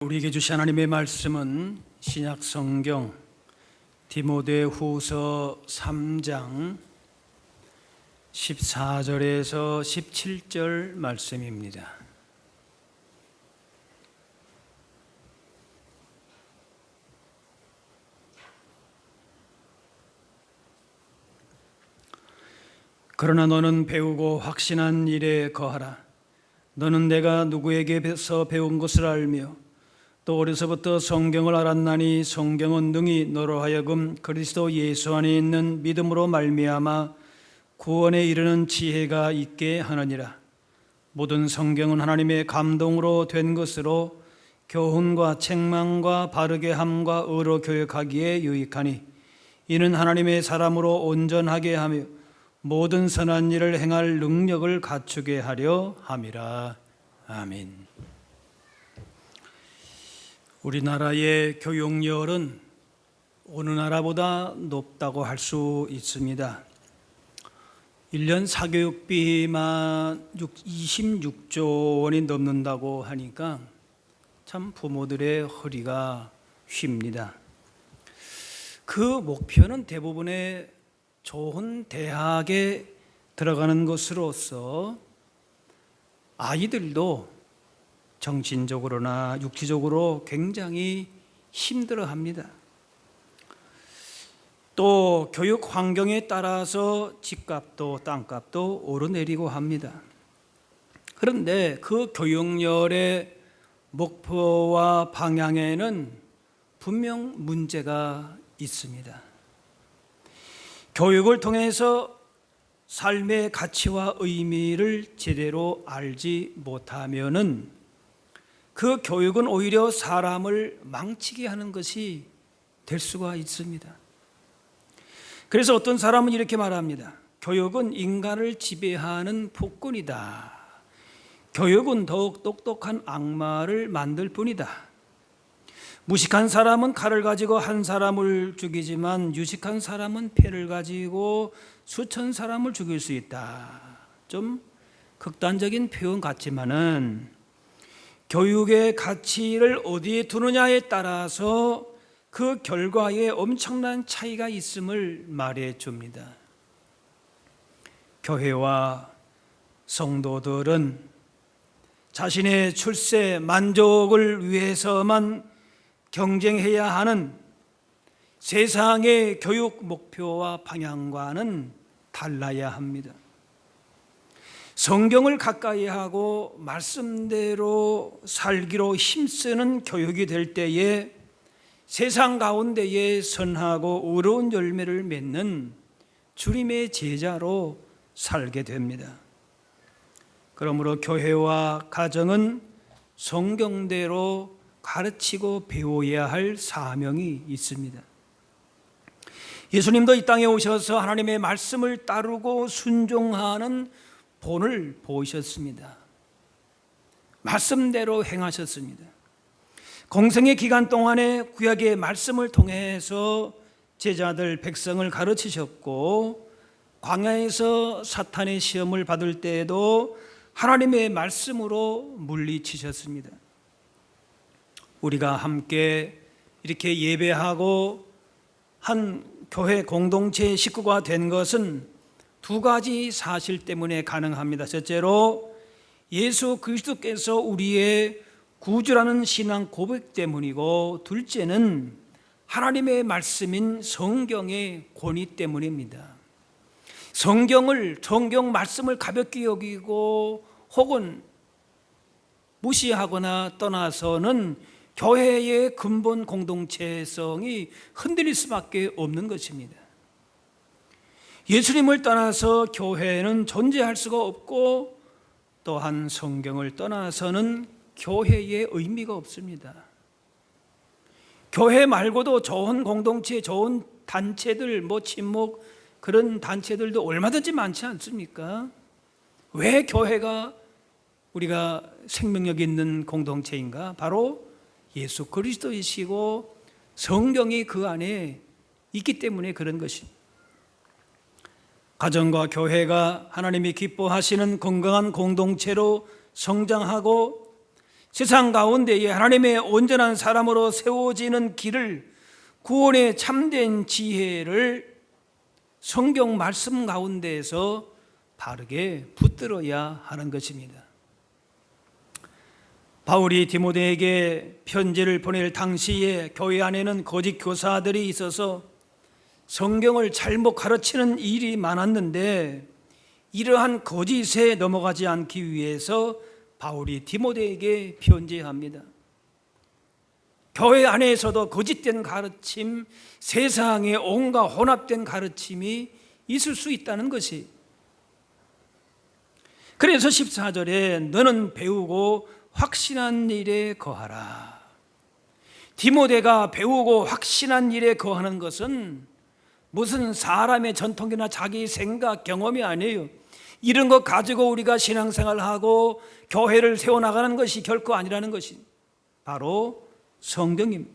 우리에게 주신 하나님의 말씀은 신약 성경 디모데후서 3장 14절에서 17절 말씀입니다. 그러나 너는 배우고 확신한 일에 거하라. 너는 내가 누구에게서 배운 것을 알며 또 어려서부터 성경을 알았나니 성경은 능히 너로 하여금 그리스도 예수 안에 있는 믿음으로 말미암아 구원에 이르는 지혜가 있게 하느니라. 모든 성경은 하나님의 감동으로 된 것으로 교훈과 책망과 바르게 함과 의로 교육하기에 유익하니 이는 하나님의 사람으로 온전하게 하며 모든 선한 일을 행할 능력을 갖추게 하려 함이라. 아멘. 우리나라의 교육열은 어느 나라보다 높다고 할 수 있습니다. 1년 사교육비만 26조 원이 넘는다고 하니까 참 부모들의 허리가 휩니다. 그 목표는 대부분의 좋은 대학에 들어가는 것으로서 아이들도 정신적으로나 육체적으로 굉장히 힘들어합니다. 또 교육 환경에 따라서 집값도 땅값도 오르내리고 합니다. 그런데 그 교육열의 목표와 방향에는 분명 문제가 있습니다. 교육을 통해서 삶의 가치와 의미를 제대로 알지 못하면은 그 교육은 오히려 사람을 망치게 하는 것이 될 수가 있습니다. 그래서 어떤 사람은 이렇게 말합니다. 교육은 인간을 지배하는 폭군이다. 교육은 더욱 똑똑한 악마를 만들 뿐이다. 무식한 사람은 칼을 가지고 한 사람을 죽이지만 유식한 사람은 패를 가지고 수천 사람을 죽일 수 있다. 좀 극단적인 표현 같지만은 교육의 가치를 어디에 두느냐에 따라서 그 결과에 엄청난 차이가 있음을 말해 줍니다. 교회와 성도들은 자신의 출세 만족을 위해서만 경쟁해야 하는 세상의 교육 목표와 방향과는 달라야 합니다. 성경을 가까이 하고 말씀대로 살기로 힘쓰는 교육이 될 때에 세상 가운데에 선하고 의로운 열매를 맺는 주님의 제자로 살게 됩니다. 그러므로 교회와 가정은 성경대로 가르치고 배워야 할 사명이 있습니다. 예수님도 이 땅에 오셔서 하나님의 말씀을 따르고 순종하는 본을 보이셨습니다. 말씀대로 행하셨습니다. 공생의 기간 동안에 구약의 말씀을 통해서 제자들 백성을 가르치셨고 광야에서 사탄의 시험을 받을 때에도 하나님의 말씀으로 물리치셨습니다. 우리가 함께 이렇게 예배하고 한 교회 공동체의 식구가 된 것은 두 가지 사실 때문에 가능합니다. 첫째로 예수 그리스도께서 우리의 구주라는 신앙 고백 때문이고, 둘째는 하나님의 말씀인 성경의 권위 때문입니다. 성경 말씀을 가볍게 여기고 혹은 무시하거나 떠나서는 교회의 근본 공동체성이 흔들릴 수밖에 없는 것입니다. 예수님을 떠나서 교회는 존재할 수가 없고, 또한 성경을 떠나서는 교회의 의미가 없습니다. 교회 말고도 좋은 공동체, 좋은 단체들, 친목 그런 단체들도 얼마든지 많지 않습니까? 왜 교회가 우리가 생명력 있는 공동체인가? 바로 예수 그리스도이시고 성경이 그 안에 있기 때문에 그런 것입니다. 가정과 교회가 하나님이 기뻐하시는 건강한 공동체로 성장하고 세상 가운데에 하나님의 온전한 사람으로 세워지는 길을, 구원의 참된 지혜를 성경 말씀 가운데에서 바르게 붙들어야 하는 것입니다. 바울이 디모데에게 편지를 보낼 당시에 교회 안에는 거짓 교사들이 있어서 성경을 잘못 가르치는 일이 많았는데, 이러한 거짓에 넘어가지 않기 위해서 바울이 디모데에게 편지합니다. 교회 안에서도 거짓된 가르침, 세상에 온갖 혼합된 가르침이 있을 수 있다는 것이. 그래서 14절에 너는 배우고 확신한 일에 거하라. 디모데가 배우고 확신한 일에 거하는 것은 무슨 사람의 전통이나 자기 생각, 경험이 아니에요. 이런 것 가지고 우리가 신앙생활하고 교회를 세워나가는 것이 결코 아니라는 것이 바로 성경입니다.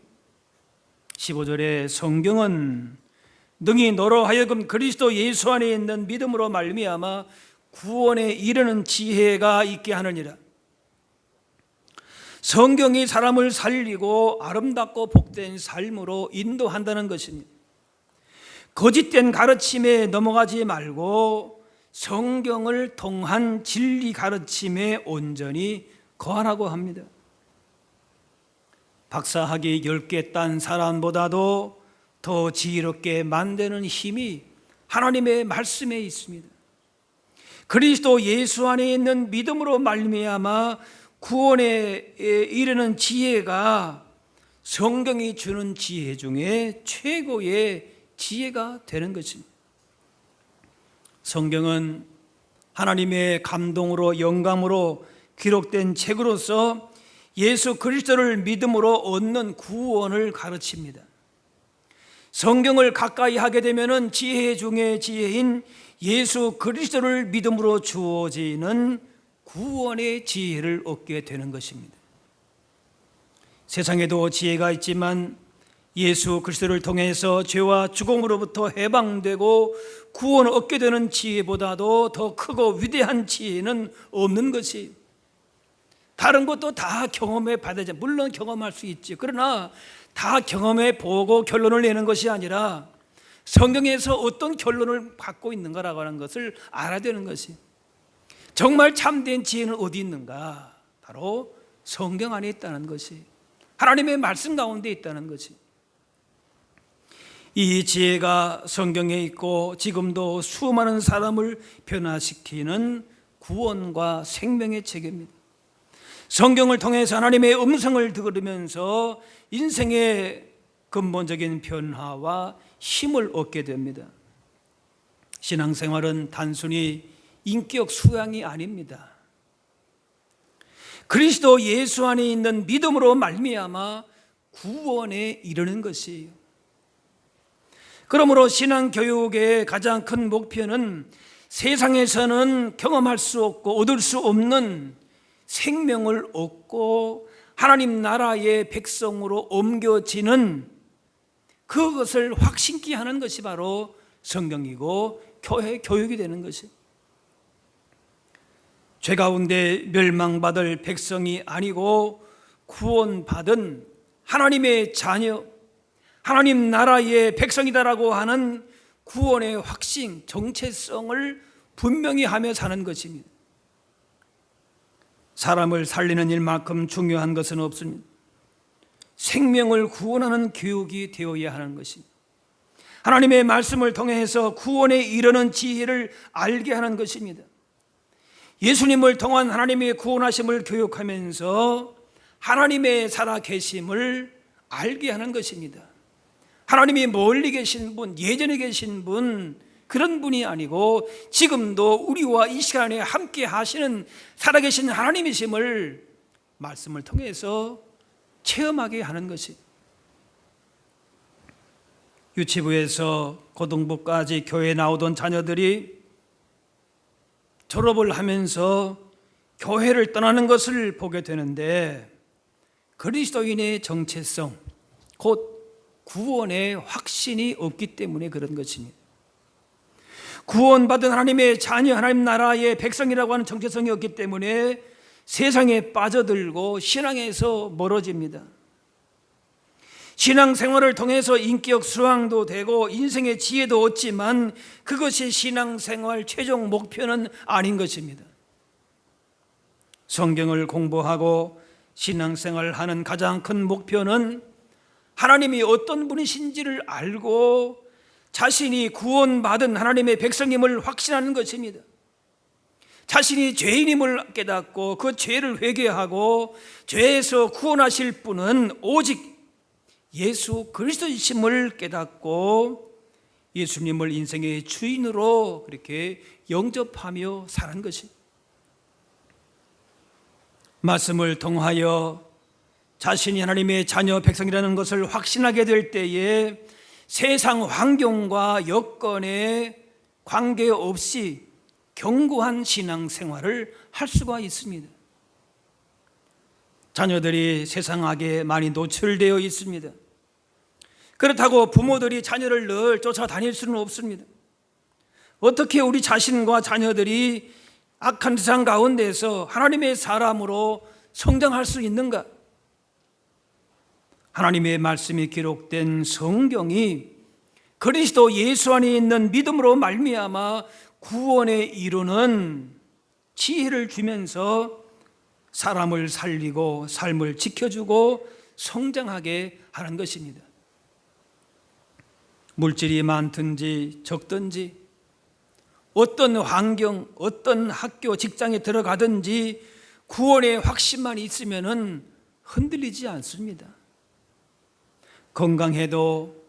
15절에 성경은 능히 너로 하여금 그리스도 예수 안에 있는 믿음으로 말미암아 구원에 이르는 지혜가 있게 하느니라. 성경이 사람을 살리고 아름답고 복된 삶으로 인도한다는 것입니다. 거짓된 가르침에 넘어가지 말고 성경을 통한 진리 가르침에 온전히 거하라고 합니다. 박사학위 10개 딴 사람보다도 더 지혜롭게 만드는 힘이 하나님의 말씀에 있습니다. 그리스도 예수 안에 있는 믿음으로 말미암아 구원에 이르는 지혜가 성경이 주는 지혜 중에 최고의 지혜가 되는 것입니다. 성경은 하나님의 감동으로 영감으로 기록된 책으로서 예수 그리스도를 믿음으로 얻는 구원을 가르칩니다. 성경을 가까이 하게 되면 지혜 중에 지혜인 예수 그리스도를 믿음으로 주어지는 구원의 지혜를 얻게 되는 것입니다. 세상에도 지혜가 있지만 예수 그리스도를 통해서 죄와 죽음으로부터 해방되고 구원을 얻게 되는 지혜보다도 더 크고 위대한 지혜는 없는 것이, 다른 것도 다 경험해 받아야지. 물론 경험할 수 있지. 그러나 다 경험해 보고 결론을 내는 것이 아니라 성경에서 어떤 결론을 갖고 있는가라고 하는 것을 알아야 되는 것이, 정말 참된 지혜는 어디 있는가? 바로 성경 안에 있다는 것이, 하나님의 말씀 가운데 있다는 것이. 이 지혜가 성경에 있고 지금도 수많은 사람을 변화시키는 구원과 생명의 책입니다. 성경을 통해서 하나님의 음성을 들으면서 인생의 근본적인 변화와 힘을 얻게 됩니다. 신앙생활은 단순히 인격 수양이 아닙니다. 그리스도 예수 안에 있는 믿음으로 말미암아 구원에 이르는 것이에요. 그러므로 신앙교육의 가장 큰 목표는 세상에서는 경험할 수 없고 얻을 수 없는 생명을 얻고 하나님 나라의 백성으로 옮겨지는 그것을 확신케 하는 것이 바로 성경이고 교회 교육이 되는 것이, 죄 가운데 멸망받을 백성이 아니고 구원받은 하나님의 자녀, 하나님 나라의 백성이다라고 하는 구원의 확신, 정체성을 분명히 하며 사는 것입니다. 사람을 살리는 일만큼 중요한 것은 없습니다. 생명을 구원하는 교육이 되어야 하는 것입니다. 하나님의 말씀을 통해서 구원에 이르는 지혜를 알게 하는 것입니다. 예수님을 통한 하나님의 구원하심을 교육하면서 하나님의 살아계심을 알게 하는 것입니다. 하나님이 멀리 계신 분, 예전에 계신 분, 그런 분이 아니고 지금도 우리와 이 시간에 함께 하시는 살아계신 하나님이심을 말씀을 통해서 체험하게 하는 것이, 유치부에서 고등부까지 교회에 나오던 자녀들이 졸업을 하면서 교회를 떠나는 것을 보게 되는데, 그리스도인의 정체성, 곧 구원의 확신이 없기 때문에 그런 것입니다. 구원받은 하나님의 자녀, 하나님 나라의 백성이라고 하는 정체성이 없기 때문에 세상에 빠져들고 신앙에서 멀어집니다. 신앙생활을 통해서 인격 수양도 되고 인생의 지혜도 얻지만 그것이 신앙생활 최종 목표는 아닌 것입니다. 성경을 공부하고 신앙생활을 하는 가장 큰 목표는 하나님이 어떤 분이신지를 알고 자신이 구원받은 하나님의 백성임을 확신하는 것입니다. 자신이 죄인임을 깨닫고 그 죄를 회개하고 죄에서 구원하실 분은 오직 예수 그리스도이심을 깨닫고 예수님을 인생의 주인으로 그렇게 영접하며 사는 것입니다. 말씀을 통하여 자신이 하나님의 자녀 백성이라는 것을 확신하게 될 때에 세상 환경과 여건에 관계없이 견고한 신앙생활을 할 수가 있습니다. 자녀들이 세상악에 많이 노출되어 있습니다. 그렇다고 부모들이 자녀를 늘 쫓아다닐 수는 없습니다. 어떻게 우리 자신과 자녀들이 악한 세상 가운데서 하나님의 사람으로 성장할 수 있는가? 하나님의 말씀이 기록된 성경이 그리스도 예수 안에 있는 믿음으로 말미암아 구원에 이루는 지혜를 주면서 사람을 살리고 삶을 지켜주고 성장하게 하는 것입니다. 물질이 많든지 적든지 어떤 환경, 어떤 학교, 직장에 들어가든지 구원의 확신만 있으면 흔들리지 않습니다. 건강해도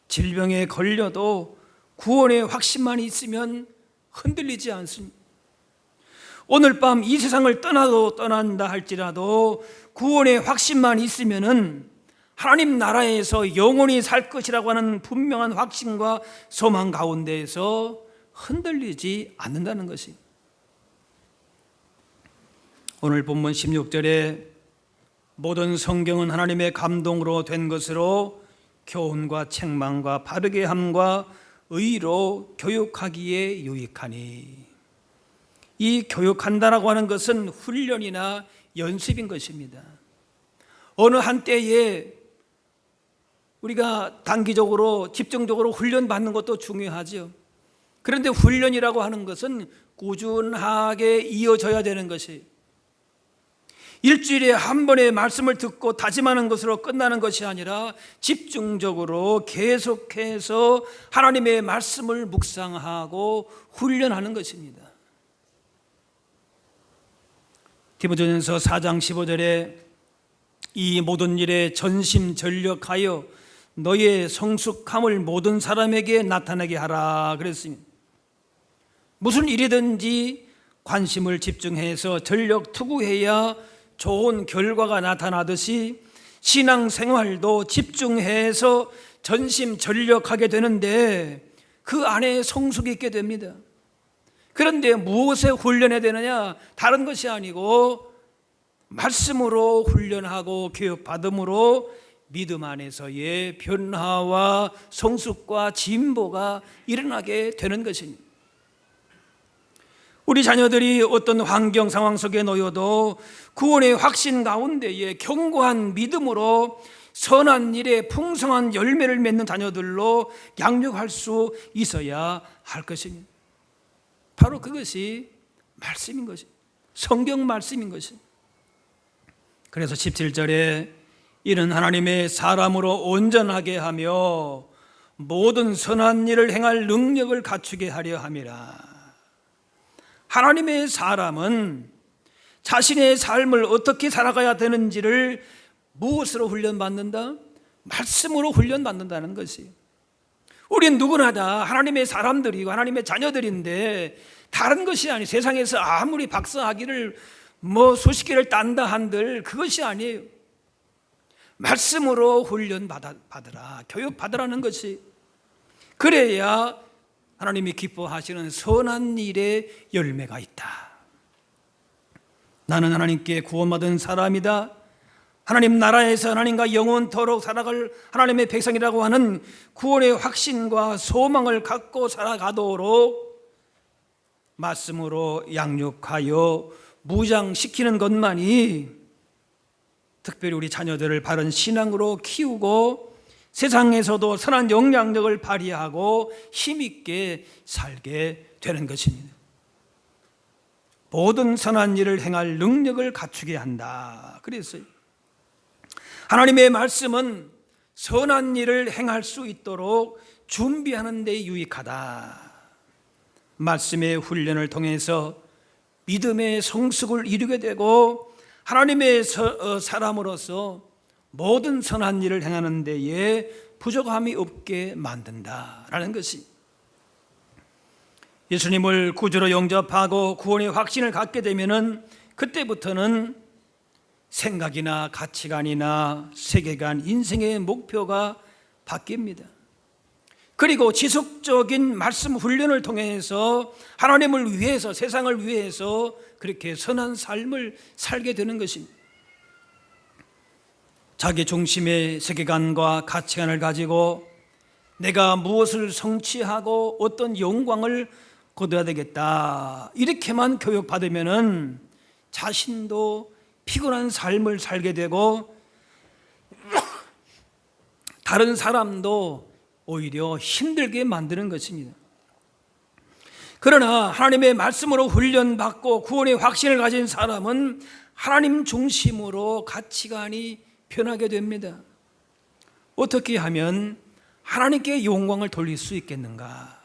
질병에 걸려도 구원의 확신만 있으면 흔들리지 않습니다. 오늘 밤 이 세상을 떠난다 할지라도 구원의 확신만 있으면 하나님 나라에서 영원히 살 것이라고 하는 분명한 확신과 소망 가운데에서 흔들리지 않는다는 것이. 오늘 본문 16절에 모든 성경은 하나님의 감동으로 된 것으로 교훈과 책망과 바르게 함과 의로 교육하기에 유익하니, 이 교육한다라고 하는 것은 훈련이나 연습인 것입니다. 어느 한때에 우리가 단기적으로 집중적으로 훈련받는 것도 중요하죠. 그런데 훈련이라고 하는 것은 꾸준하게 이어져야 되는 것이, 일주일에 한 번의 말씀을 듣고 다짐하는 것으로 끝나는 것이 아니라 집중적으로 계속해서 하나님의 말씀을 묵상하고 훈련하는 것입니다. 디모데전서 4장 15절에 이 모든 일에 전심전력하여 너의 성숙함을 모든 사람에게 나타나게 하라 그랬습니다. 무슨 일이든지 관심을 집중해서 전력 투구해야 좋은 결과가 나타나듯이 신앙생활도 집중해서 전심전력하게 되는데 그 안에 성숙이 있게 됩니다. 그런데 무엇에 훈련해야 되느냐? 다른 것이 아니고 말씀으로 훈련하고 교육받음으로 믿음 안에서의 변화와 성숙과 진보가 일어나게 되는 것입니다. 우리 자녀들이 어떤 환경 상황 속에 놓여도 구원의 확신 가운데에 견고한 믿음으로 선한 일에 풍성한 열매를 맺는 자녀들로 양육할 수 있어야 할 것입니다. 바로 그것이 말씀인 것입니다. 성경 말씀인 것입니다. 그래서 17절에 이는 하나님의 사람으로 온전하게 하며 모든 선한 일을 행할 능력을 갖추게 하려 함이라. 하나님의 사람은 자신의 삶을 어떻게 살아가야 되는지를 무엇으로 훈련받는다? 말씀으로 훈련받는다는 것이에요. 우린 누구나 다 하나님의 사람들이고 하나님의 자녀들인데 다른 것이 아니에요. 세상에서 아무리 박사학위를 수십 개를 딴다 한들 그것이 아니에요. 말씀으로 훈련받으라, 교육받으라는 것이, 그래야 하나님이 기뻐하시는 선한 일의 열매가 있다. 나는 하나님께 구원받은 사람이다, 하나님 나라에서 하나님과 영원토록 살아갈 하나님의 백성이라고 하는 구원의 확신과 소망을 갖고 살아가도록 말씀으로 양육하여 무장시키는 것만이 특별히 우리 자녀들을 바른 신앙으로 키우고 세상에서도 선한 영향력을 발휘하고 힘있게 살게 되는 것입니다. 모든 선한 일을 행할 능력을 갖추게 한다. 그랬어요. 하나님의 말씀은 선한 일을 행할 수 있도록 준비하는 데 유익하다. 말씀의 훈련을 통해서 믿음의 성숙을 이루게 되고 하나님의 사람으로서 모든 선한 일을 행하는 데에 부족함이 없게 만든다라는 것이, 예수님을 구주로 영접하고 구원의 확신을 갖게 되면은 그때부터는 생각이나 가치관이나 세계관, 인생의 목표가 바뀝니다. 그리고 지속적인 말씀 훈련을 통해서 하나님을 위해서, 세상을 위해서 그렇게 선한 삶을 살게 되는 것입니다. 자기 중심의 세계관과 가치관을 가지고 내가 무엇을 성취하고 어떤 영광을 거둬야 되겠다, 이렇게만 교육받으면은 자신도 피곤한 삶을 살게 되고 다른 사람도 오히려 힘들게 만드는 것입니다. 그러나 하나님의 말씀으로 훈련받고 구원의 확신을 가진 사람은 하나님 중심으로 가치관이 변하게 됩니다. 어떻게 하면 하나님께 영광을 돌릴 수 있겠는가?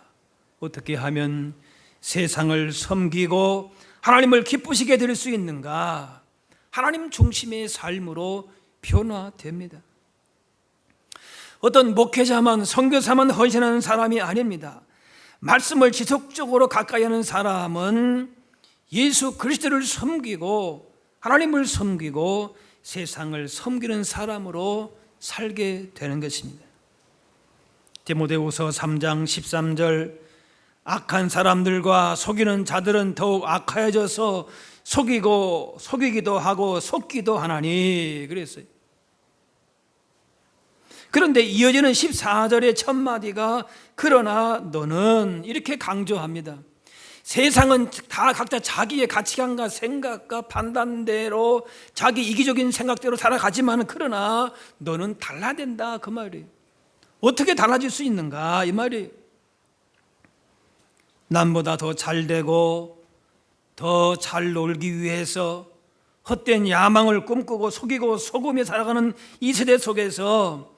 어떻게 하면 세상을 섬기고 하나님을 기쁘시게 드릴 수 있는가? 하나님 중심의 삶으로 변화됩니다. 어떤 목회자만, 선교사만 헌신하는 사람이 아닙니다. 말씀을 지속적으로 가까이 하는 사람은 예수 그리스도를 섬기고 하나님을 섬기고 세상을 섬기는 사람으로 살게 되는 것입니다. 디모데후서 3장 13절, 악한 사람들과 속이는 자들은 더욱 악하여져서 속이기도 하고 속기도 하나니, 그랬어요. 그런데 이어지는 14절의 첫 마디가 그러나 너는, 이렇게 강조합니다. 세상은 다 각자 자기의 가치관과 생각과 판단대로 자기 이기적인 생각대로 살아가지만 그러나 너는 달라야 된다, 그 말이에요. 어떻게 달라질 수 있는가, 이 말이에요. 남보다 더 잘되고 더 잘 놀기 위해서 헛된 야망을 꿈꾸고 속이고 속으며 살아가는 이 세대 속에서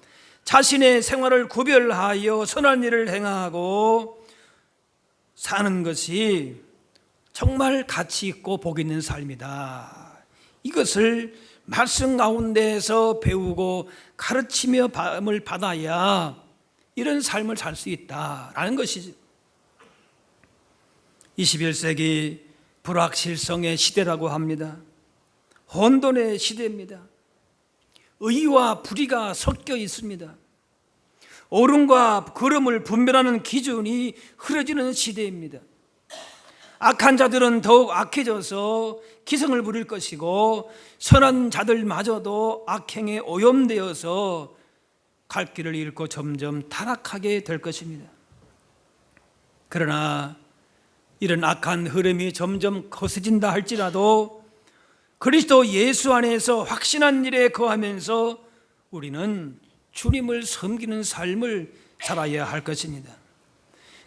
자신의 생활을 구별하여 선한 일을 행하고 사는 것이 정말 가치 있고 복 있는 삶이다. 이것을 말씀 가운데에서 배우고 가르치며 밤을 받아야 이런 삶을 살 수 있다라는 것이죠. 21세기 불확실성의 시대라고 합니다. 혼돈의 시대입니다. 의와 불의가 섞여 있습니다. 옳음과 그름을 분별하는 기준이 흐려지는 시대입니다. 악한 자들은 더욱 악해져서 기승을 부릴 것이고 선한 자들마저도 악행에 오염되어서 갈 길을 잃고 점점 타락하게 될 것입니다. 그러나 이런 악한 흐름이 점점 거세진다 할지라도 그리스도 예수 안에서 확신한 일에 거하면서 우리는 주님을 섬기는 삶을 살아야 할 것입니다.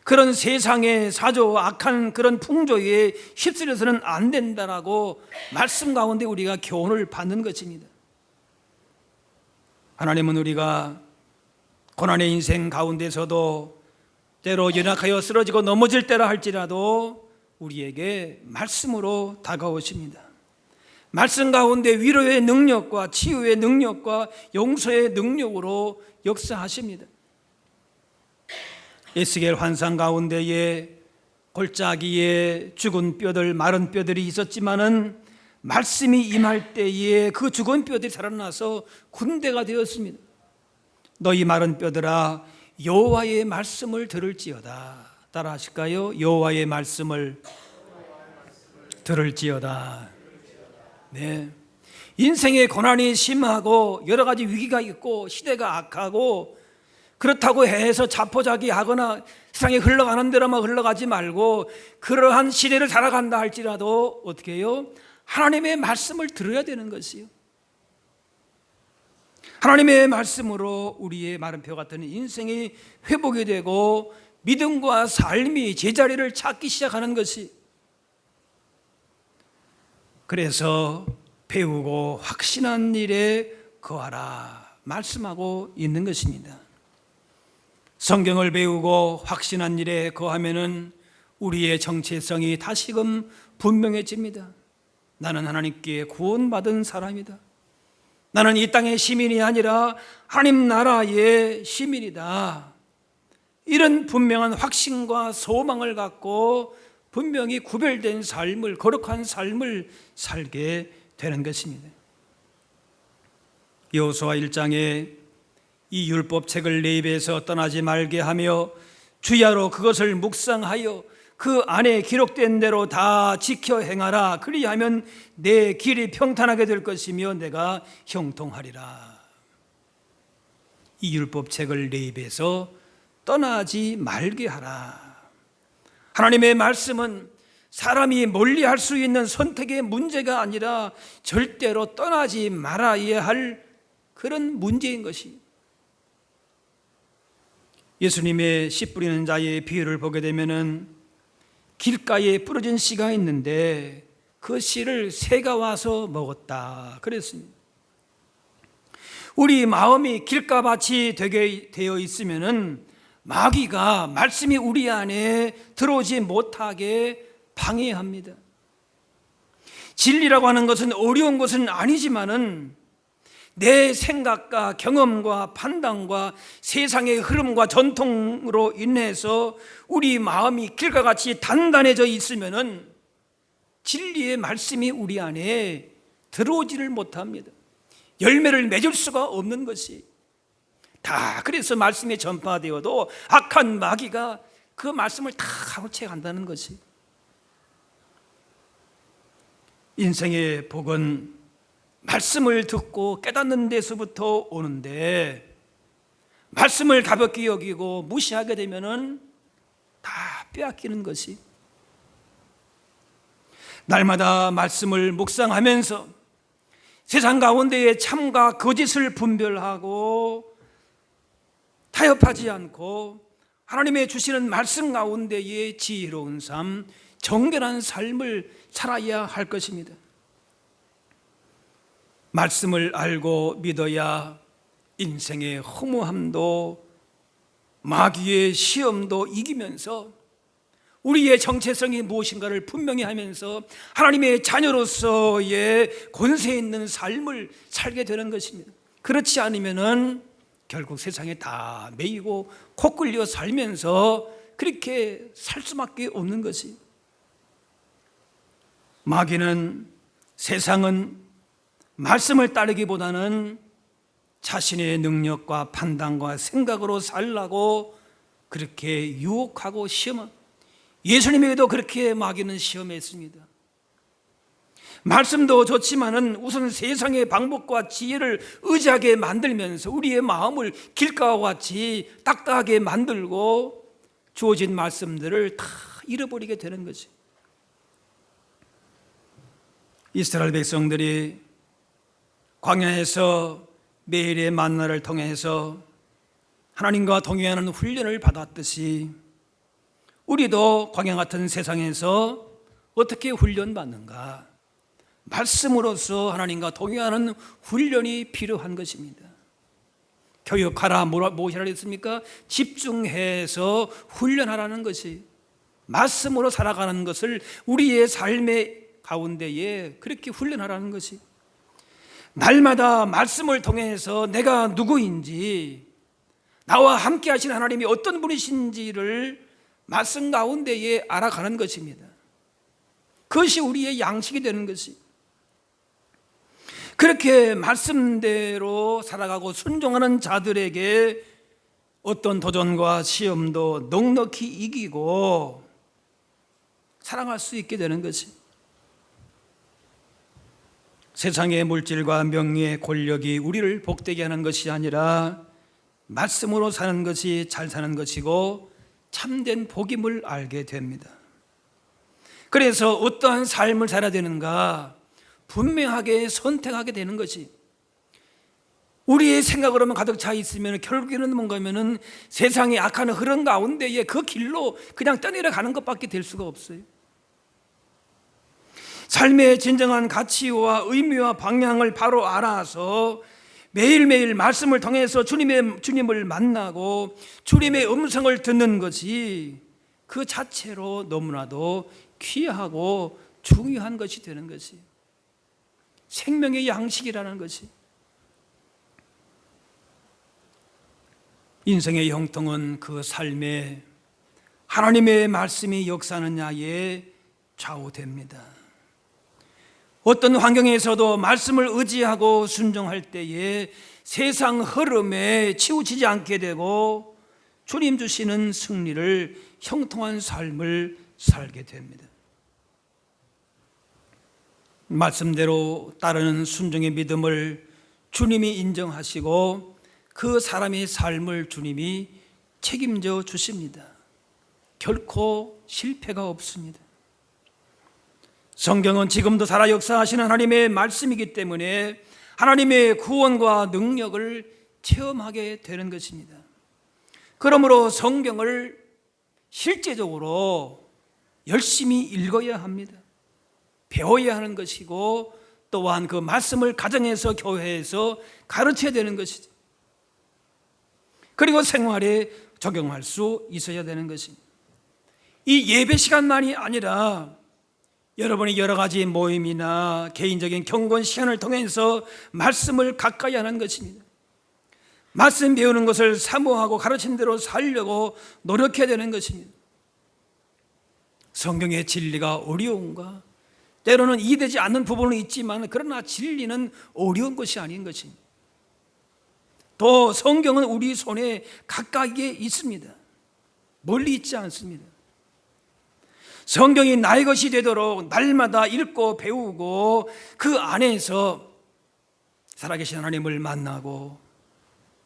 그런 세상의 사조 악한 그런 풍조에 휩쓸려서는 안 된다라고 말씀 가운데 우리가 교훈을 받는 것입니다. 하나님은 우리가 고난의 인생 가운데서도 때로 연약하여 쓰러지고 넘어질 때라 할지라도 우리에게 말씀으로 다가오십니다. 말씀 가운데 위로의 능력과 치유의 능력과 용서의 능력으로 역사하십니다. 에스겔 환상 가운데에 골짜기에 죽은 뼈들, 마른 뼈들이 있었지만은 말씀이 임할 때에 그 죽은 뼈들이 살아나서 군대가 되었습니다. 너희 마른 뼈들아 여호와의 말씀을 들을지어다. 따라 하실까요? 여호와의 말씀을 들을지어다. 네. 인생의 고난이 심하고 여러 가지 위기가 있고 시대가 악하고 그렇다고 해서 자포자기하거나 세상에 흘러가는 대로만 흘러가지 말고 그러한 시대를 살아간다 할지라도 어떻게 해요? 하나님의 말씀을 들어야 되는 것이요. 하나님의 말씀으로 우리의 마른 뼈 같은 인생이 회복이 되고 믿음과 삶이 제자리를 찾기 시작하는 것이, 그래서 배우고 확신한 일에 거하라 말씀하고 있는 것입니다. 성경을 배우고 확신한 일에 거하면은 우리의 정체성이 다시금 분명해집니다. 나는 하나님께 구원받은 사람이다. 나는 이 땅의 시민이 아니라 하나님 나라의 시민이다. 이런 분명한 확신과 소망을 갖고 분명히 구별된 삶을, 거룩한 삶을 살게 되는 것입니다. 여호수아 1장에 이 율법책을 내 입에서 떠나지 말게 하며 주야로 그것을 묵상하여 그 안에 기록된 대로 다 지켜 행하라. 그리하면 내 길이 평탄하게 될 것이며 내가 형통하리라. 이 율법책을 내 입에서 떠나지 말게 하라. 하나님의 말씀은 사람이 멀리할 수 있는 선택의 문제가 아니라 절대로 떠나지 말아야 할 그런 문제인 것이, 예수님의 씨 뿌리는 자의 비유를 보게 되면은 길가에 부러진 씨가 있는데 그 씨를 새가 와서 먹었다 그랬습니다. 우리 마음이 길가밭이 되게 되어 있으면은 마귀가 말씀이 우리 안에 들어오지 못하게 방해합니다. 진리라고 하는 것은 어려운 것은 아니지만은 내 생각과 경험과 판단과 세상의 흐름과 전통으로 인해서 우리 마음이 길과 같이 단단해져 있으면은 진리의 말씀이 우리 안에 들어오지를 못합니다. 열매를 맺을 수가 없는 것이 다, 그래서 말씀이 전파되어도 악한 마귀가 그 말씀을 다 가로채 간다는 것이, 인생의 복은 말씀을 듣고 깨닫는 데서부터 오는데 말씀을 가볍게 여기고 무시하게 되면은 다 빼앗기는 것이, 날마다 말씀을 묵상하면서 세상 가운데의 참과 거짓을 분별하고 타협하지 않고 하나님의 주시는 말씀 가운데의 지혜로운 삶, 정결한 삶을 살아야 할 것입니다. 말씀을 알고 믿어야 인생의 허무함도 마귀의 시험도 이기면서 우리의 정체성이 무엇인가를 분명히 하면서 하나님의 자녀로서의 권세 있는 삶을 살게 되는 것입니다. 그렇지 않으면은 결국 세상에 다 매이고 코끌려 살면서 그렇게 살 수밖에 없는 것이, 마귀는, 세상은 말씀을 따르기보다는 자신의 능력과 판단과 생각으로 살라고 그렇게 유혹하고 시험한, 예수님에게도 그렇게 마귀는 시험했습니다. 말씀도 좋지만은 우선 세상의 방법과 지혜를 의지하게 만들면서 우리의 마음을 길가와 같이 딱딱하게 만들고 주어진 말씀들을 다 잃어버리게 되는 거지. 이스라엘 백성들이 광야에서 매일의 만나를 통해서 하나님과 동행하는 훈련을 받았듯이 우리도 광야 같은 세상에서 어떻게 훈련받는가? 말씀으로서 하나님과 동행하는 훈련이 필요한 것입니다. 교육하라, 무엇이라 했습니까? 집중해서 훈련하라는 것이, 말씀으로 살아가는 것을 우리의 삶의 가운데에 그렇게 훈련하라는 것이, 날마다 말씀을 통해서 내가 누구인지, 나와 함께 하신 하나님이 어떤 분이신지를 말씀 가운데에 알아가는 것입니다. 그것이 우리의 양식이 되는 것이, 그렇게 말씀대로 살아가고 순종하는 자들에게 어떤 도전과 시험도 넉넉히 이기고 살아갈 수 있게 되는 것이, 세상의 물질과 명예의 권력이 우리를 복되게 하는 것이 아니라 말씀으로 사는 것이 잘 사는 것이고 참된 복임을 알게 됩니다. 그래서 어떠한 삶을 살아야 되는가, 분명하게 선택하게 되는 것이, 우리의 생각으로만 가득 차 있으면 결국에는 뭔가면은 세상의 악한 흐름 가운데에 그 길로 그냥 떠내려 가는 것밖에 될 수가 없어요. 삶의 진정한 가치와 의미와 방향을 바로 알아서 매일매일 말씀을 통해서 주님을 만나고 주님의 음성을 듣는 것이 그 자체로 너무나도 귀하고 중요한 것이 되는 것이, 생명의 양식이라는 것이. 인생의 형통은 그 삶에 하나님의 말씀이 역사하느냐에 좌우됩니다. 어떤 환경에서도 말씀을 의지하고 순종할 때에 세상 흐름에 치우치지 않게 되고 주님 주시는 승리를, 형통한 삶을 살게 됩니다. 말씀대로 따르는 순종의 믿음을 주님이 인정하시고 그 사람의 삶을 주님이 책임져 주십니다. 결코 실패가 없습니다. 성경은 지금도 살아 역사하시는 하나님의 말씀이기 때문에 하나님의 구원과 능력을 체험하게 되는 것입니다. 그러므로 성경을 실제적으로 열심히 읽어야 합니다. 배워야 하는 것이고, 또한 그 말씀을 가정에서, 교회에서 가르쳐야 되는 것이죠. 그리고 생활에 적용할 수 있어야 되는 것입니다. 이 예배 시간만이 아니라 여러분이 여러 가지 모임이나 개인적인 경건 시간을 통해서 말씀을 가까이 하는 것입니다. 말씀 배우는 것을 사모하고 가르친 대로 살려고 노력해야 되는 것입니다. 성경의 진리가 어려운가? 때로는 이해되지 않는 부분은 있지만 그러나 진리는 어려운 것이 아닌 것입니다. 또 성경은 우리 손에 가까이에 있습니다. 멀리 있지 않습니다. 성경이 나의 것이 되도록 날마다 읽고 배우고 그 안에서 살아계신 하나님을 만나고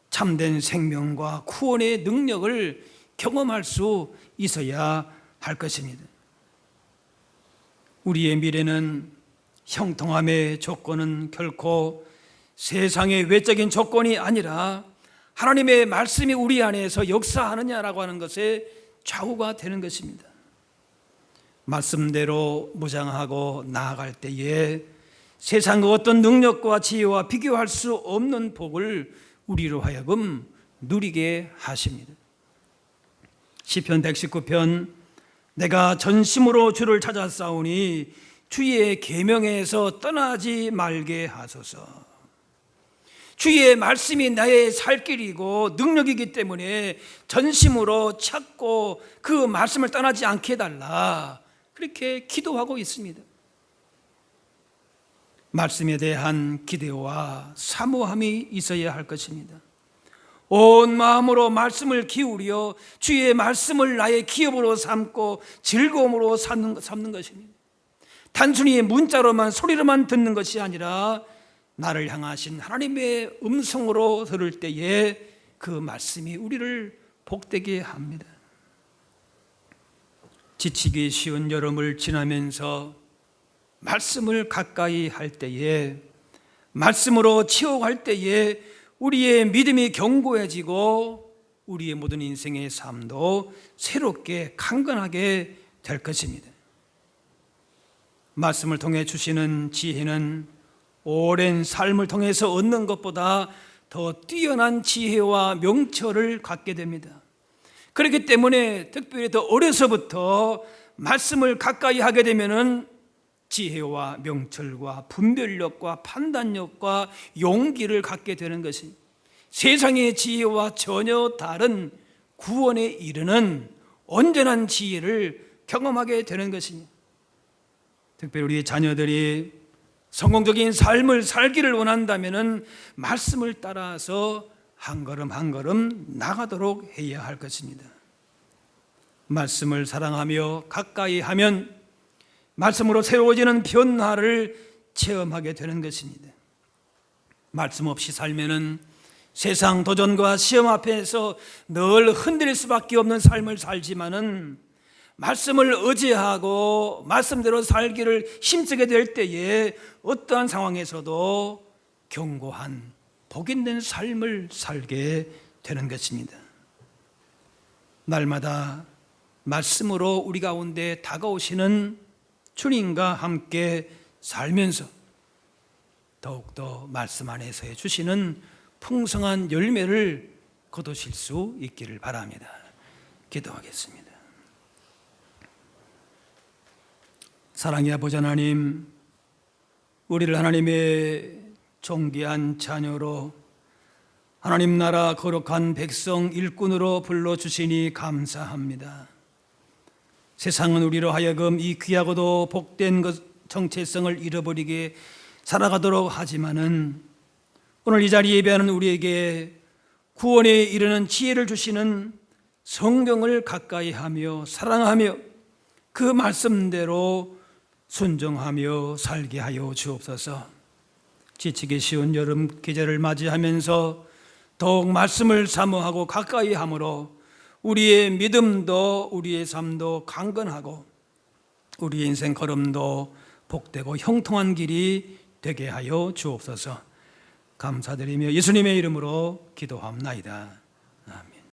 참된 생명과 구원의 능력을 경험할 수 있어야 할 것입니다. 우리의 미래는, 형통함의 조건은 결코 세상의 외적인 조건이 아니라 하나님의 말씀이 우리 안에서 역사하느냐라고 하는 것에 좌우가 되는 것입니다. 말씀대로 무장하고 나아갈 때에 세상의 어떤 능력과 지혜와 비교할 수 없는 복을 우리로 하여금 누리게 하십니다. 시편 119편, 내가 전심으로 주를 찾았사오니 주의 계명에서 떠나지 말게 하소서. 주의 말씀이 나의 살 길이고 능력이기 때문에 전심으로 찾고 그 말씀을 떠나지 않게 해달라, 그렇게 기도하고 있습니다. 말씀에 대한 기대와 사모함이 있어야 할 것입니다. 온 마음으로 말씀을 기울여 주의 말씀을 나의 기업으로 삼고 즐거움으로 삼는 것입니다. 단순히 문자로만, 소리로만 듣는 것이 아니라 나를 향하신 하나님의 음성으로 들을 때에 그 말씀이 우리를 복되게 합니다. 지치기 쉬운 여름을 지나면서 말씀을 가까이 할 때에, 말씀으로 치유할 때에 우리의 믿음이 견고해지고 우리의 모든 인생의 삶도 새롭게 강건하게 될 것입니다. 말씀을 통해 주시는 지혜는 오랜 삶을 통해서 얻는 것보다 더 뛰어난 지혜와 명철을 갖게 됩니다. 그렇기 때문에 특별히 더 어려서부터 말씀을 가까이 하게 되면은 지혜와 명철과 분별력과 판단력과 용기를 갖게 되는 것이, 세상의 지혜와 전혀 다른 구원에 이르는 온전한 지혜를 경험하게 되는 것입니다. 특별히 우리 자녀들이 성공적인 삶을 살기를 원한다면은 말씀을 따라서 한 걸음 한 걸음 나가도록 해야 할 것입니다. 말씀을 사랑하며 가까이 하면 말씀으로 새로워지는 변화를 체험하게 되는 것입니다. 말씀 없이 살면은 세상 도전과 시험 앞에서 늘 흔들릴 수밖에 없는 삶을 살지만은 말씀을 의지하고 말씀대로 살기를 힘쓰게 될 때에 어떠한 상황에서도 견고한 복 있는 삶을 살게 되는 것입니다. 날마다 말씀으로 우리 가운데 다가오시는 주님과 함께 살면서 더욱더 말씀 안에서 주시는 풍성한 열매를 거두실 수 있기를 바랍니다. 기도하겠습니다. 사랑의 아버지 하나님, 우리를 하나님의 존귀한 자녀로 하나님 나라 거룩한 백성 일꾼으로 불러주시니 감사합니다. 세상은 우리로 하여금 이 귀하고도 복된 정체성을 잃어버리게 살아가도록 하지만은 오늘 이 자리에 예배하는 우리에게 구원에 이르는 지혜를 주시는 성경을 가까이 하며 사랑하며 그 말씀대로 순종하며 살게 하여 주옵소서. 지치기 쉬운 여름 계절을 맞이하면서 더욱 말씀을 사모하고 가까이 함으로 우리의 믿음도 우리의 삶도 강건하고 우리의 인생 걸음도 복되고 형통한 길이 되게 하여 주옵소서. 감사드리며 예수님의 이름으로 기도합나이다. 아멘.